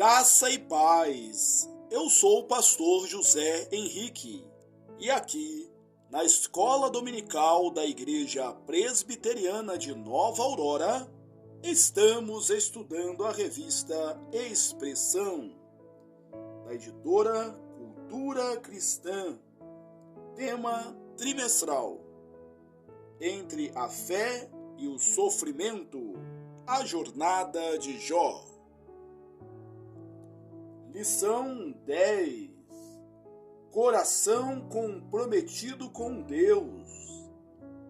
Graça e paz. Eu sou o pastor José Henrique e aqui, na Escola Dominical da Igreja Presbiteriana de Nova Aurora, estamos estudando a revista Expressão, da editora Cultura Cristã, tema trimestral: Entre a Fé e o Sofrimento, a Jornada de Jó. Lição 10. Coração comprometido com Deus.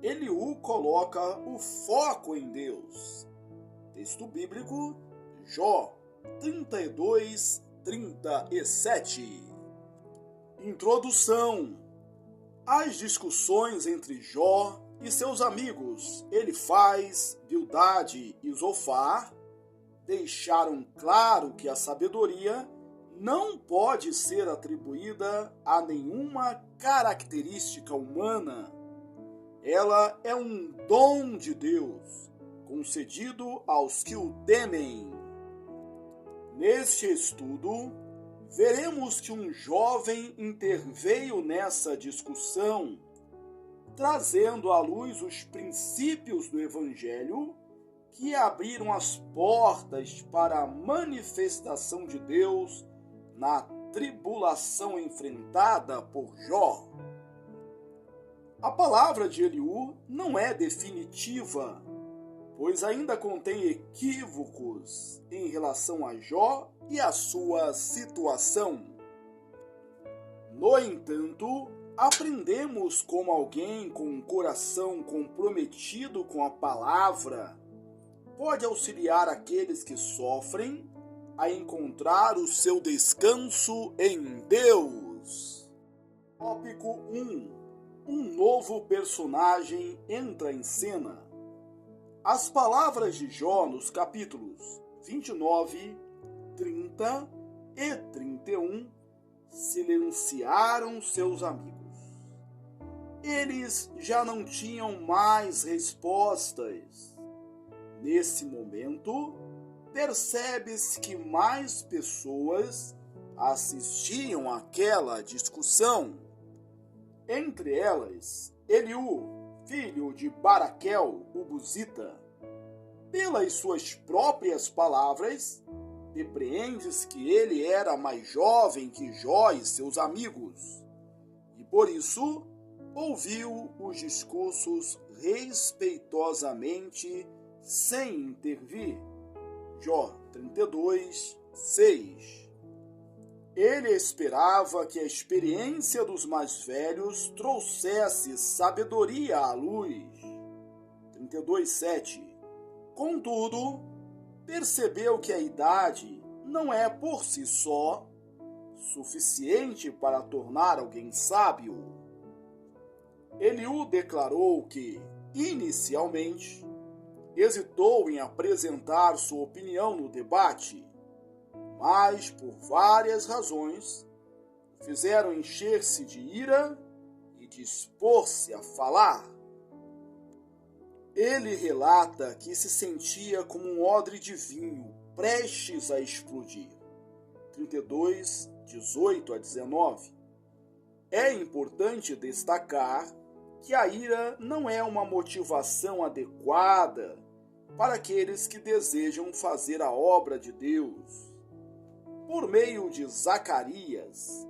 Eliú coloca o foco em Deus. Texto bíblico, Jó 32:37. Introdução. As discussões entre Jó e seus amigos Elifaz, Bildade e Zofar deixaram claro que a sabedoria não pode ser atribuída a nenhuma característica humana. Ela é um dom de Deus, concedido aos que o temem. Neste estudo, veremos que um jovem interveio nessa discussão, trazendo à luz os princípios do Evangelho que abriram as portas para a manifestação de Deus na tribulação enfrentada por Jó. A palavra de Eliú não é definitiva, pois ainda contém equívocos em relação a Jó e a sua situação. No entanto, aprendemos como alguém com um coração comprometido com a palavra pode auxiliar aqueles que sofrem a encontrar o seu descanso em Deus. Tópico 1. Um novo personagem entra em cena. As palavras de Jó nos capítulos 29, 30 e 31 silenciaram seus amigos. Eles já não tinham mais respostas. Nesse momento, percebe-se que mais pessoas assistiam àquela discussão. Entre elas, Eliú, filho de Baraquel, o Buzita. Pelas suas próprias palavras, depreende-se que ele era mais jovem que Jó e seus amigos, e por isso ouviu os discursos respeitosamente, sem intervir. Jó 32:6. Ele esperava que a experiência dos mais velhos trouxesse sabedoria à luz. 32:7. Contudo, percebeu que a idade não é por si só suficiente para tornar alguém sábio. Eliú declarou que, inicialmente, hesitou em apresentar sua opinião no debate, mas, por várias razões, fizeram encher-se de ira e dispor-se a falar. Ele relata que se sentia como um odre de vinho prestes a explodir. 32:18-19. É importante destacar que a ira não é uma motivação adequada para aqueles que desejam fazer a obra de Deus. Por meio de Zacarias,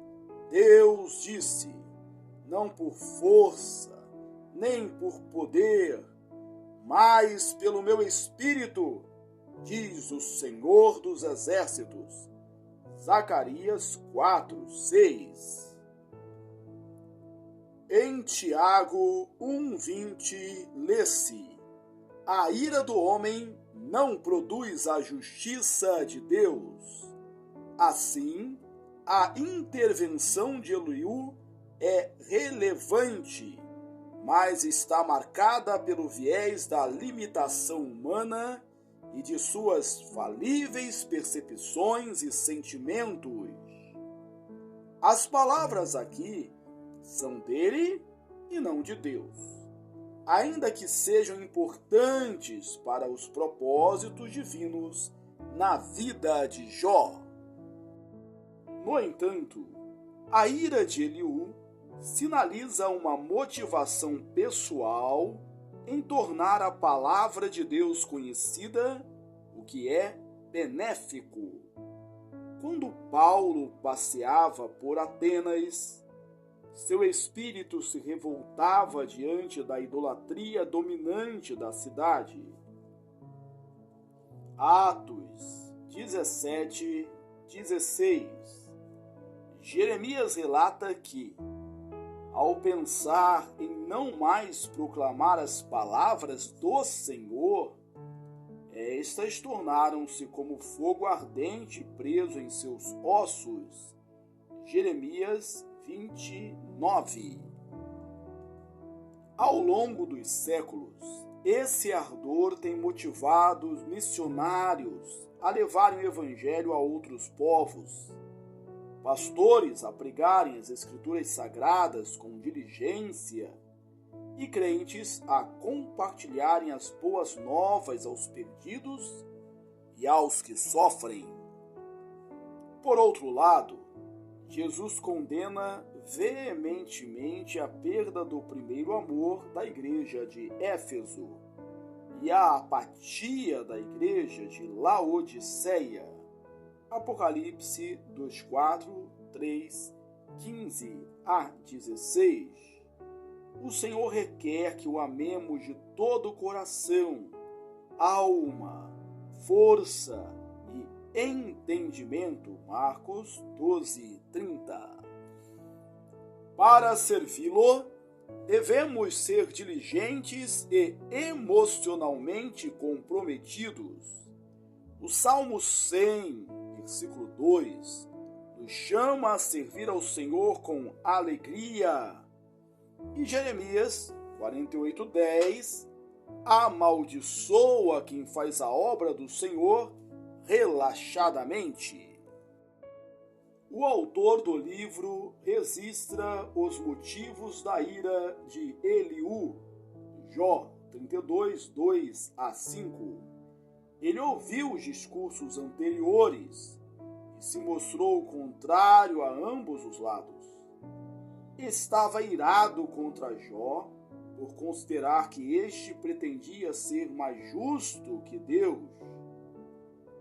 Deus disse: não por força, nem por poder, mas pelo meu Espírito, diz o Senhor dos Exércitos. Zacarias 4:6. Em Tiago 1:20, lê-se: a ira do homem não produz a justiça de Deus. Assim, a intervenção de Eliú é relevante, mas está marcada pelo viés da limitação humana e de suas falíveis percepções e sentimentos. As palavras aqui são dele e não de Deus, ainda que sejam importantes para os propósitos divinos na vida de Jó. No entanto, a ira de Eliú sinaliza uma motivação pessoal em tornar a palavra de Deus conhecida, o que é benéfico. Quando Paulo passeava por Atenas, seu espírito se revoltava diante da idolatria dominante da cidade. Atos 17:16. Jeremias relata que, ao pensar em não mais proclamar as palavras do Senhor, estas tornaram-se como fogo ardente preso em seus ossos. Jeremias 29. Ao longo dos séculos, esse ardor tem motivado os missionários a levarem o evangelho a outros povos, pastores a pregarem as escrituras sagradas com diligência e crentes a compartilharem as boas novas aos perdidos e aos que sofrem. Por outro lado, Jesus condena veementemente a perda do primeiro amor da igreja de Éfeso e a apatia da igreja de Laodiceia. Apocalipse 2:4, 3, 15 a 16. O Senhor requer que o amemos de todo o coração, alma, força e entendimento. Marcos 12:30. Para servi-lo, devemos ser diligentes e emocionalmente comprometidos. O Salmo 100, versículo 2, nos chama a servir ao Senhor com alegria. E Jeremias 48:10 amaldiçoa quem faz a obra do Senhor relaxadamente. O autor do livro registra os motivos da ira de Eliú, Jó 32:2 a 5. Ele ouviu os discursos anteriores e se mostrou contrário a ambos os lados. Estava irado contra Jó por considerar que este pretendia ser mais justo que Deus.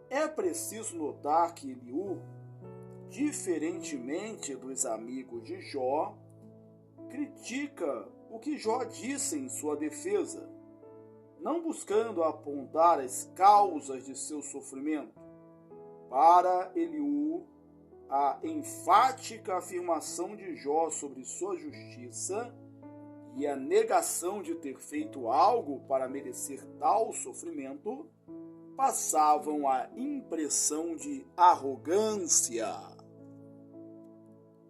É preciso notar que Eliú, diferentemente dos amigos de Jó, critica o que Jó disse em sua defesa, não buscando apontar as causas de seu sofrimento. Para Eliú, a enfática afirmação de Jó sobre sua justiça e a negação de ter feito algo para merecer tal sofrimento passavam a impressão de arrogância.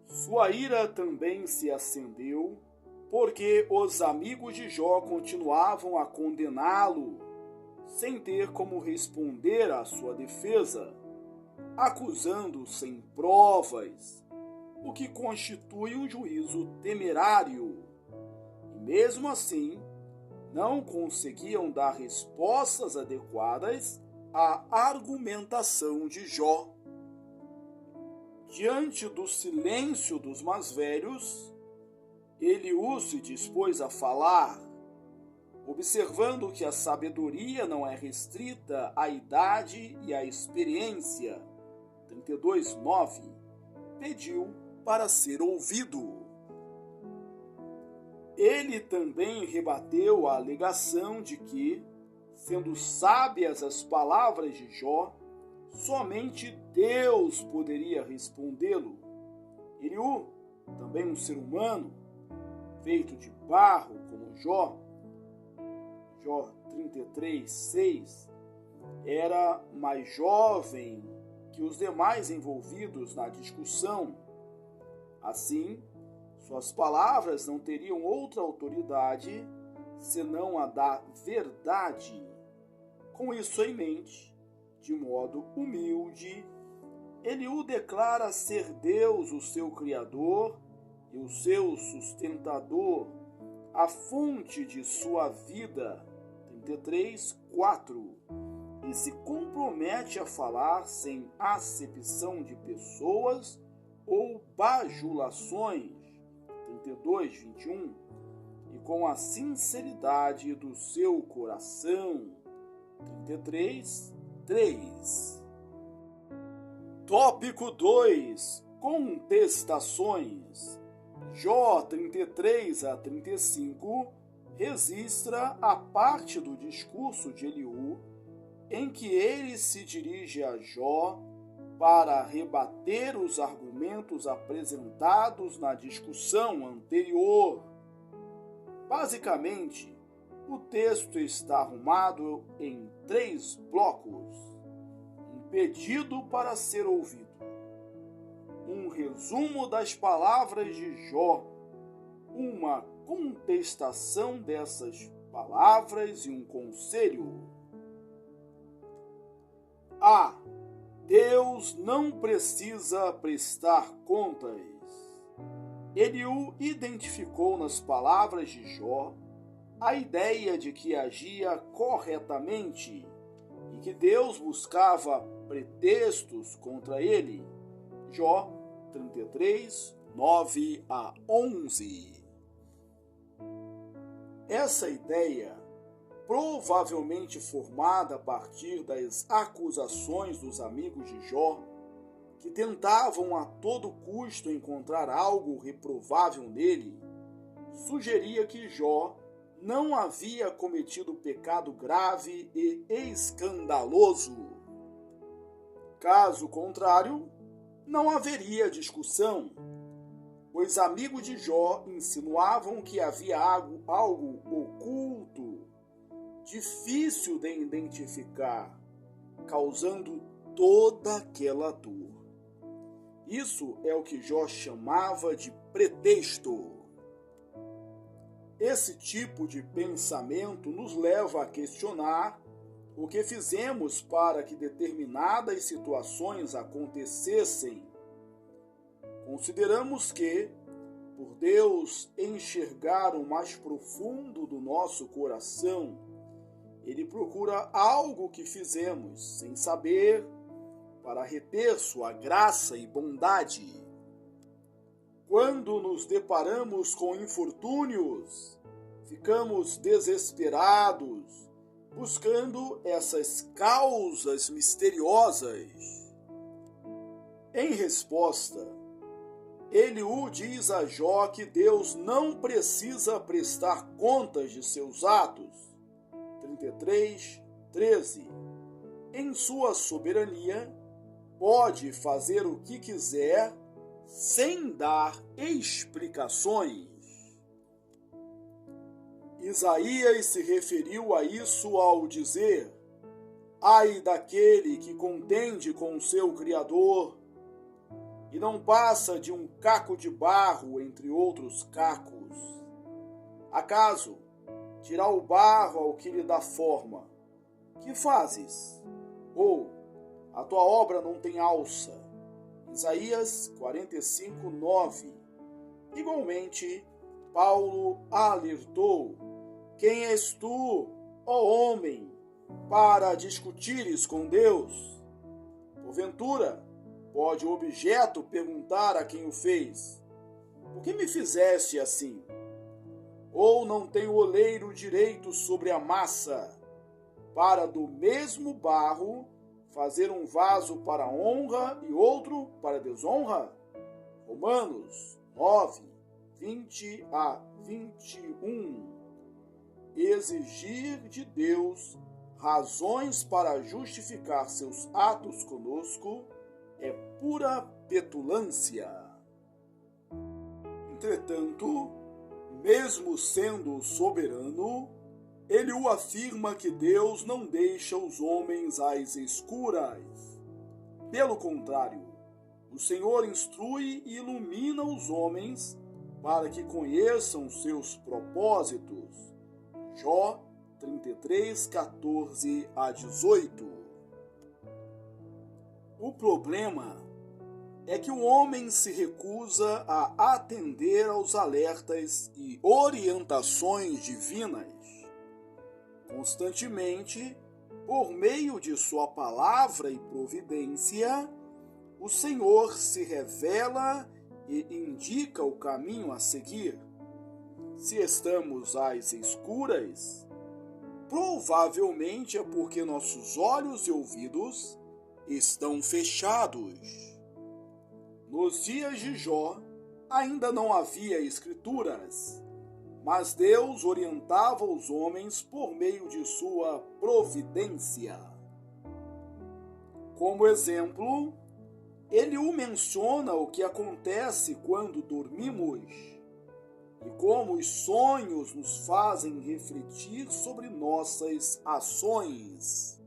Sua ira também se acendeu porque os amigos de Jó continuavam a condená-lo, sem ter como responder à sua defesa, acusando-o sem provas, o que constitui um juízo temerário. E mesmo assim, não conseguiam dar respostas adequadas à argumentação de Jó. Diante do silêncio dos mais velhos, Eliú se dispôs a falar, observando que a sabedoria não é restrita à idade e à experiência. 32:9. Pediu para ser ouvido. Ele também rebateu a alegação de que, sendo sábias as palavras de Jó, somente Deus poderia respondê-lo. Eliú, também um ser humano, feito de barro como Jó 33:6, era mais jovem que os demais envolvidos na discussão. Assim, suas palavras não teriam outra autoridade senão a da verdade. Com isso em mente, de modo humilde, Eliú declara ser Deus o seu Criador e o seu sustentador, a fonte de sua vida. 33:4. E se compromete a falar sem acepção de pessoas ou bajulações, 32, 21, e com a sinceridade do seu coração, 33, 3. Tópico 2. Contestações. Jó 33 a 35 registra a parte do discurso de Eliú em que ele se dirige a Jó para rebater os argumentos apresentados na discussão anterior. Basicamente, o texto está arrumado em 3 blocos: um pedido para ser ouvido, um resumo das palavras de Jó, uma contestação dessas palavras e um conselho. A. Deus não precisa prestar contas. Eliú identificou nas palavras de Jó a ideia de que agia corretamente e que Deus buscava pretextos contra ele. Jó 33, 9 a 11. Essa ideia, provavelmente formada a partir das acusações dos amigos de Jó, que tentavam a todo custo encontrar algo reprovável nele, sugeria que Jó não havia cometido pecado grave e escandaloso. Caso contrário, não haveria discussão, pois amigos de Jó insinuavam que havia algo oculto, difícil de identificar, causando toda aquela dor. Isso é o que Jó chamava de pretexto. Esse tipo de pensamento nos leva a questionar o que fizemos para que determinadas situações acontecessem. Consideramos que, por Deus enxergar o mais profundo do nosso coração, Ele procura algo que fizemos sem saber para reter sua graça e bondade. Quando nos deparamos com infortúnios, ficamos desesperados, buscando essas causas misteriosas. Em resposta, Eliú diz a Jó que Deus não precisa prestar contas de seus atos. 33, 13. Em sua soberania, pode fazer o que quiser sem dar explicações. Isaías se referiu a isso ao dizer: ai daquele que contende com o seu Criador e não passa de um caco de barro entre outros cacos. Acaso tirar o barro ao que lhe dá forma? Que fazes? Ou a tua obra não tem alça? Isaías 45, 9. Igualmente, Paulo alertou: quem és tu, ó homem, para discutires com Deus? Porventura, pode o objeto perguntar a quem o fez: por que me fizeste assim? Ou não tem o oleiro direito sobre a massa, para do mesmo barro fazer um vaso para honra e outro para desonra? Romanos 9, 20 a 21. Exigir de Deus razões para justificar seus atos conosco é pura petulância. Entretanto, mesmo sendo soberano, ele o afirma que Deus não deixa os homens às escuras. Pelo contrário, o Senhor instrui e ilumina os homens para que conheçam seus propósitos. Jó 33, 14 a 18. O problema é que o homem se recusa a atender aos alertas e orientações divinas. Constantemente, por meio de sua palavra e providência, o Senhor se revela e indica o caminho a seguir. Se estamos às escuras, provavelmente é porque nossos olhos e ouvidos estão fechados. Nos dias de Jó, ainda não havia escrituras, mas Deus orientava os homens por meio de sua providência. Como exemplo, Eliú menciona o que acontece quando dormimos e como os sonhos nos fazem refletir sobre nossas ações.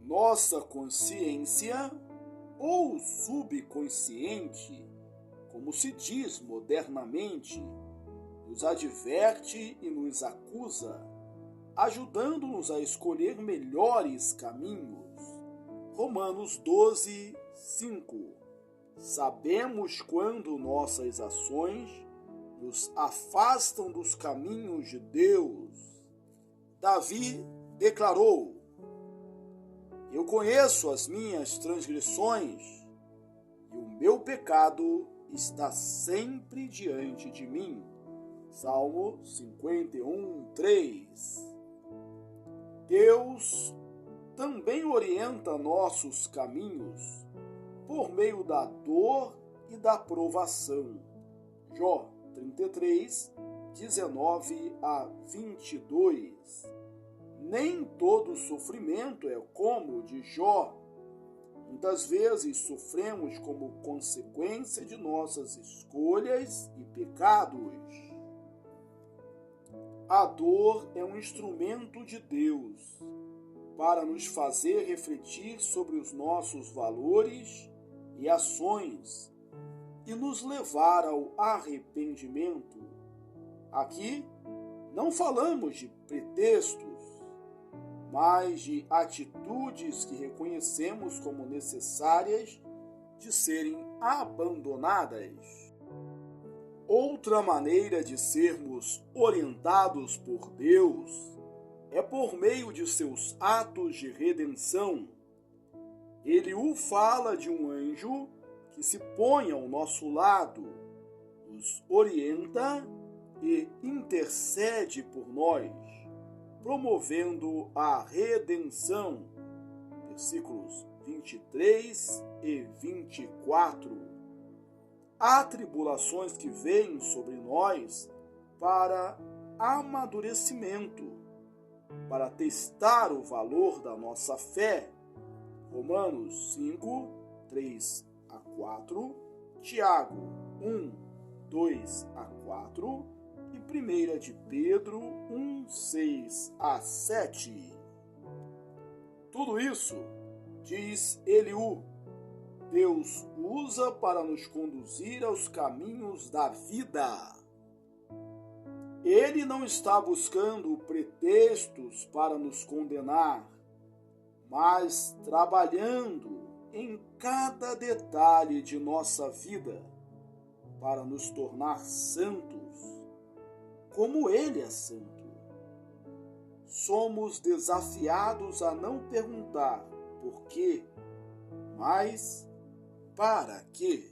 Nossa consciência, ou subconsciente, como se diz modernamente, nos adverte e nos acusa, ajudando-nos a escolher melhores caminhos. Romanos 12, 5. Sabemos quando nossas ações nos afastam dos caminhos de Deus. Davi declarou: eu conheço as minhas transgressões e o meu pecado está sempre diante de mim. Salmo 51, 3. Deus também orienta nossos caminhos por meio da dor e da provação. Jó 33, 19 a 22. Nem todo sofrimento é como o de Jó. Muitas vezes sofremos como consequência de nossas escolhas e pecados. A dor é um instrumento de Deus para nos fazer refletir sobre os nossos valores e ações e nos levar ao arrependimento. Aqui não falamos de pretextos, mas de atitudes que reconhecemos como necessárias de serem abandonadas. Outra maneira de sermos orientados por Deus é por meio de seus atos de redenção. Eliú fala de um anjo que se põe ao nosso lado, nos orienta e intercede por nós, promovendo a redenção. Versículos 23 e 24. Há tribulações que vêm sobre nós para amadurecimento, para testar o valor da nossa fé. Romanos 5, 3 a 4, Tiago 1, 2 a 4 e 1 de Pedro 1, 6 a 7. Tudo isso, diz Eliú, Deus usa para nos conduzir aos caminhos da vida. Ele não está buscando pretextos para nos condenar, mas trabalhando em cada detalhe de nossa vida para nos tornar santos, como Ele é santo. Somos desafiados a não perguntar por quê, mas para quê.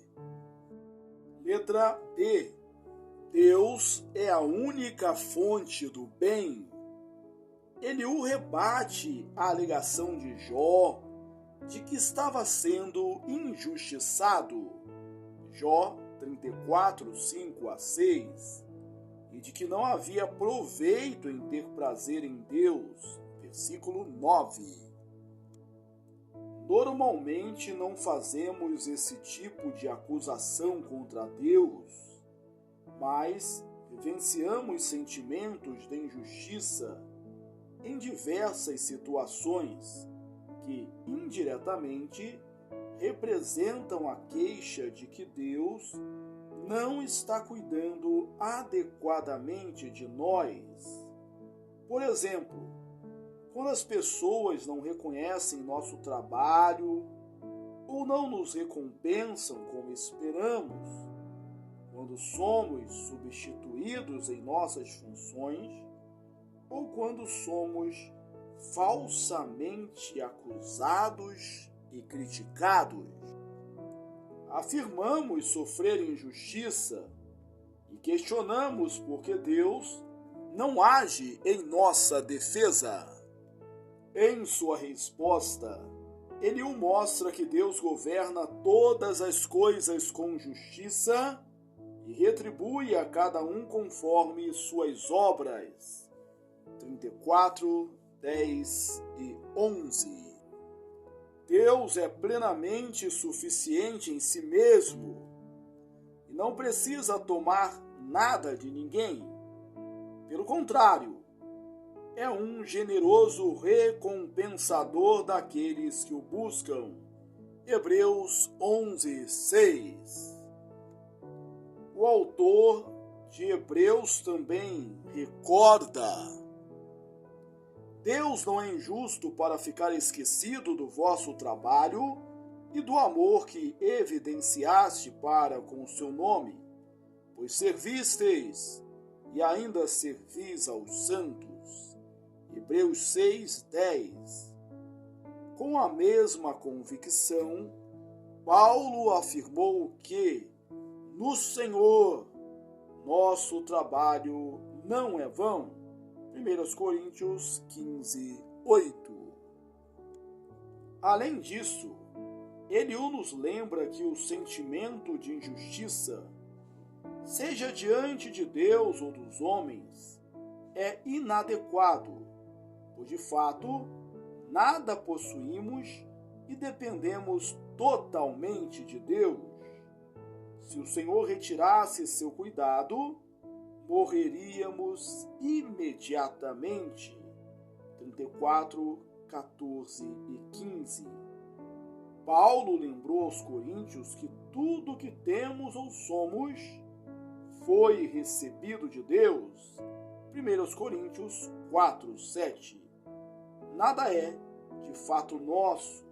Letra B. Deus é a única fonte do bem. Eliú rebate a alegação de Jó de que estava sendo injustiçado. Jó 34, 5 a 6. E de que não havia proveito em ter prazer em Deus. Versículo 9. Normalmente não fazemos esse tipo de acusação contra Deus, mas vivenciamos sentimentos de injustiça em diversas situações que, indiretamente, representam a queixa de que Deus não está cuidando adequadamente de nós. Por exemplo, quando as pessoas não reconhecem nosso trabalho ou não nos recompensam como esperamos, quando somos substituídos em nossas funções ou quando somos falsamente acusados e criticados. afirmamos sofrer injustiça e questionamos por que Deus não age em nossa defesa. Em sua resposta, Eliú mostra que Deus governa todas as coisas com justiça e retribui a cada um conforme suas obras. 34, 10 e 11. Deus é plenamente suficiente em si mesmo e não precisa tomar nada de ninguém. Pelo contrário, é um generoso recompensador daqueles que o buscam. Hebreus 11, 6. O autor de Hebreus também recorda: Deus não é injusto para ficar esquecido do vosso trabalho e do amor que evidenciaste para com o seu nome, pois servisteis e ainda servis aos santos. Hebreus 6, 10. Com a mesma convicção, Paulo afirmou que, no Senhor, nosso trabalho não é vão. 1 Coríntios 15, 8. Além disso, Eliú nos lembra que o sentimento de injustiça, seja diante de Deus ou dos homens, é inadequado, pois de fato nada possuímos e dependemos totalmente de Deus. Se o Senhor retirasse seu cuidado, morreríamos imediatamente. 34, 14 e 15. Paulo lembrou aos coríntios que tudo que temos ou somos foi recebido de Deus. 1 Coríntios 4, 7. Nada é, de fato, nosso.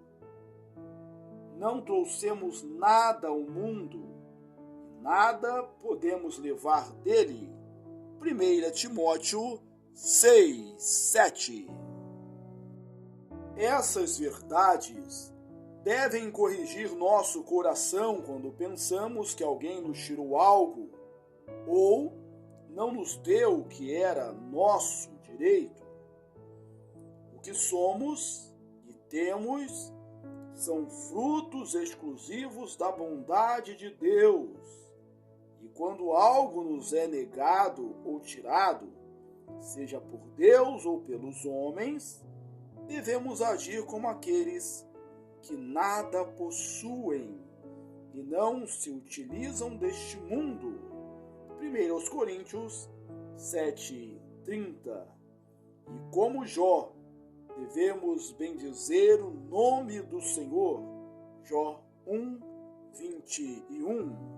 Não trouxemos nada ao mundo, nada podemos levar dele. 1 Timóteo 6, 7. Essas verdades devem corrigir nosso coração quando pensamos que alguém nos tirou algo ou não nos deu o que era nosso direito. O que somos e temos são frutos exclusivos da bondade de Deus. E quando algo nos é negado ou tirado, seja por Deus ou pelos homens, devemos agir como aqueles que nada possuem e não se utilizam deste mundo. 1 Coríntios 7, 30. E como Jó, devemos bendizer o nome do Senhor. Jó 1, 21.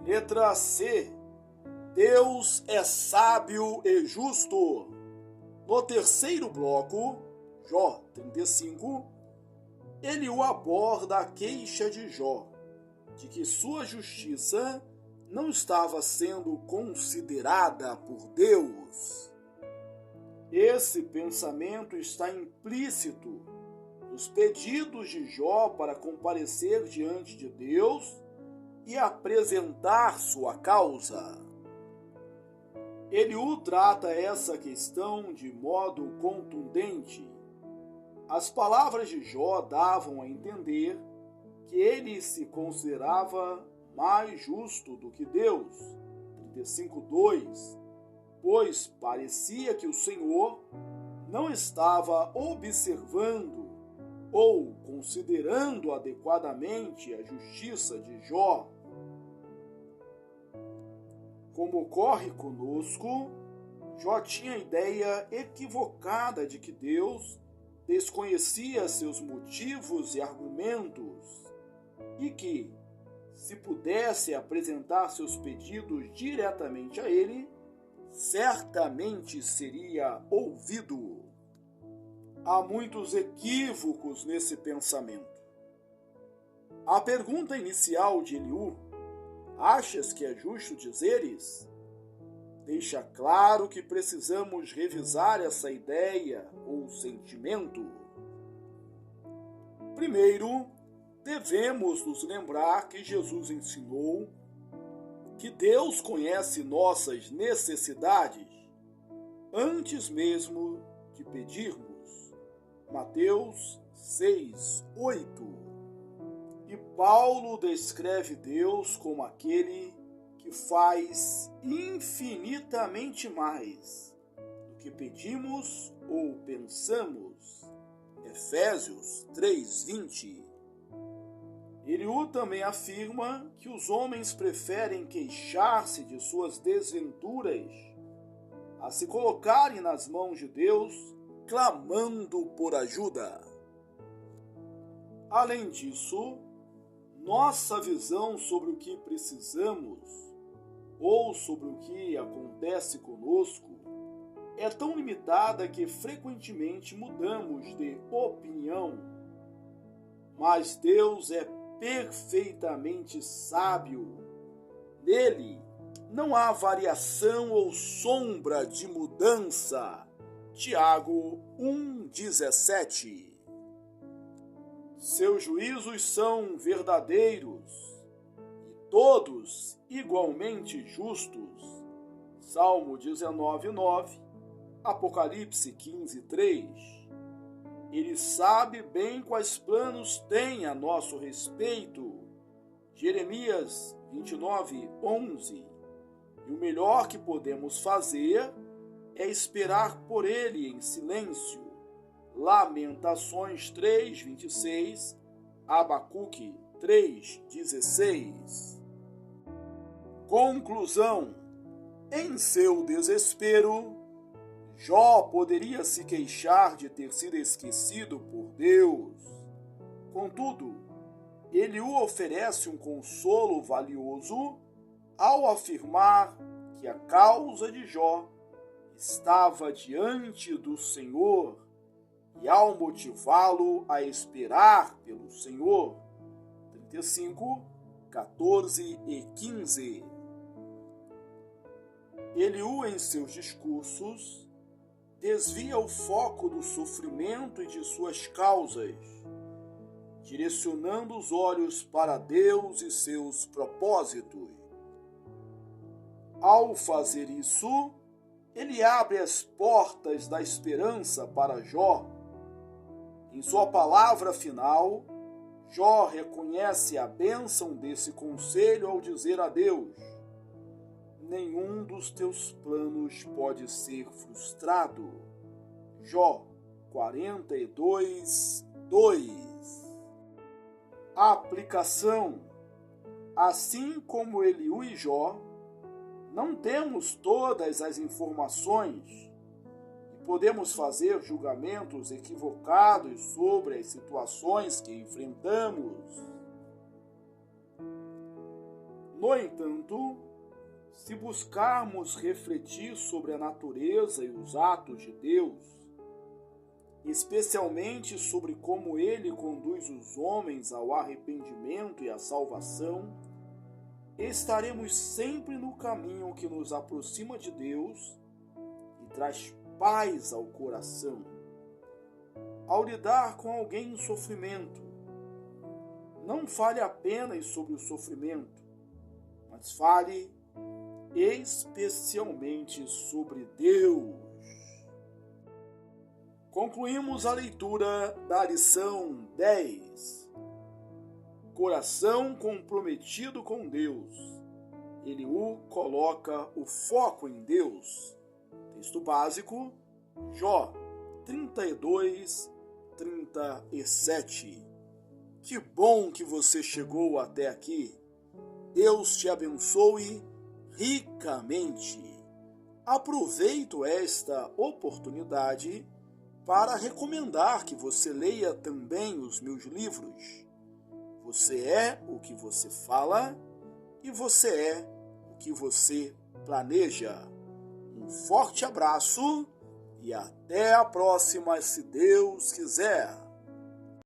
Letra C. Deus é sábio e justo. No terceiro bloco, Jó 35, Eliú aborda a queixa de Jó, de que sua justiça não estava sendo considerada por Deus. Esse pensamento está implícito nos pedidos de Jó para comparecer diante de Deus e apresentar sua causa. Eliú trata essa questão de modo contundente. As palavras de Jó davam a entender que ele se considerava mais justo do que Deus. 35:2. Pois parecia que o Senhor não estava observando ou considerando adequadamente a justiça de Jó. Como ocorre conosco, Jó tinha a ideia equivocada de que Deus desconhecia seus motivos e argumentos e que, se pudesse apresentar seus pedidos diretamente a ele, certamente seria ouvido. Há muitos equívocos nesse pensamento. A pergunta inicial de Eliú, achas que é justo dizeres? Deixa claro que precisamos revisar essa ideia ou sentimento. Primeiro, devemos nos lembrar que Jesus ensinou que Deus conhece nossas necessidades antes mesmo de pedirmos. Mateus 6:8. E Paulo descreve Deus como aquele que faz infinitamente mais do que pedimos ou pensamos. Efésios 3:20. Eliú também afirma que os homens preferem queixar-se de suas desventuras a se colocarem nas mãos de Deus, clamando por ajuda. Além disso, nossa visão sobre o que precisamos ou sobre o que acontece conosco é tão limitada que frequentemente mudamos de opinião. Mas Deus é perfeitamente sábio. Nele não há variação ou sombra de mudança. Tiago 1,17. Seus juízos são verdadeiros e todos igualmente justos. Salmo 19:9, Apocalipse 15:3. Ele sabe bem quais planos tem a nosso respeito. Jeremias 29:11. E o melhor que podemos fazer é esperar por ele em silêncio. Lamentações 3:26, Abacuque 3:16. Conclusão: em seu desespero, Jó poderia se queixar de ter sido esquecido por Deus. Contudo, ele o oferece um consolo valioso ao afirmar que a causa de Jó estava diante do Senhor e ao motivá-lo a esperar pelo Senhor. 35, 14 e 15. Eliú, em seus discursos, desvia o foco do sofrimento e de suas causas, direcionando os olhos para Deus e seus propósitos. Ao fazer isso, ele abre as portas da esperança para Jó. Em sua palavra final, Jó reconhece a bênção desse conselho ao dizer a Deus: nenhum dos teus planos pode ser frustrado. Jó 42:2. Aplicação: assim como Eliú e Jó, não temos todas as informações e podemos fazer julgamentos equivocados sobre as situações que enfrentamos. No entanto, se buscarmos refletir sobre a natureza e os atos de Deus, especialmente sobre como Ele conduz os homens ao arrependimento e à salvação, estaremos sempre no caminho que nos aproxima de Deus e traz paz ao coração. Ao lidar com alguém em sofrimento, não fale apenas sobre o sofrimento, mas fale especialmente sobre Deus. Concluímos a leitura da lição 10. Coração comprometido com Deus. Eliú coloca o foco em Deus. Texto básico, Jó 32:37. Que bom que você chegou até aqui. Deus te abençoe ricamente. Aproveito esta oportunidade para recomendar que você leia também os meus livros. Você é o que você fala e você é o que você planeja. Um forte abraço e até a próxima, se Deus quiser.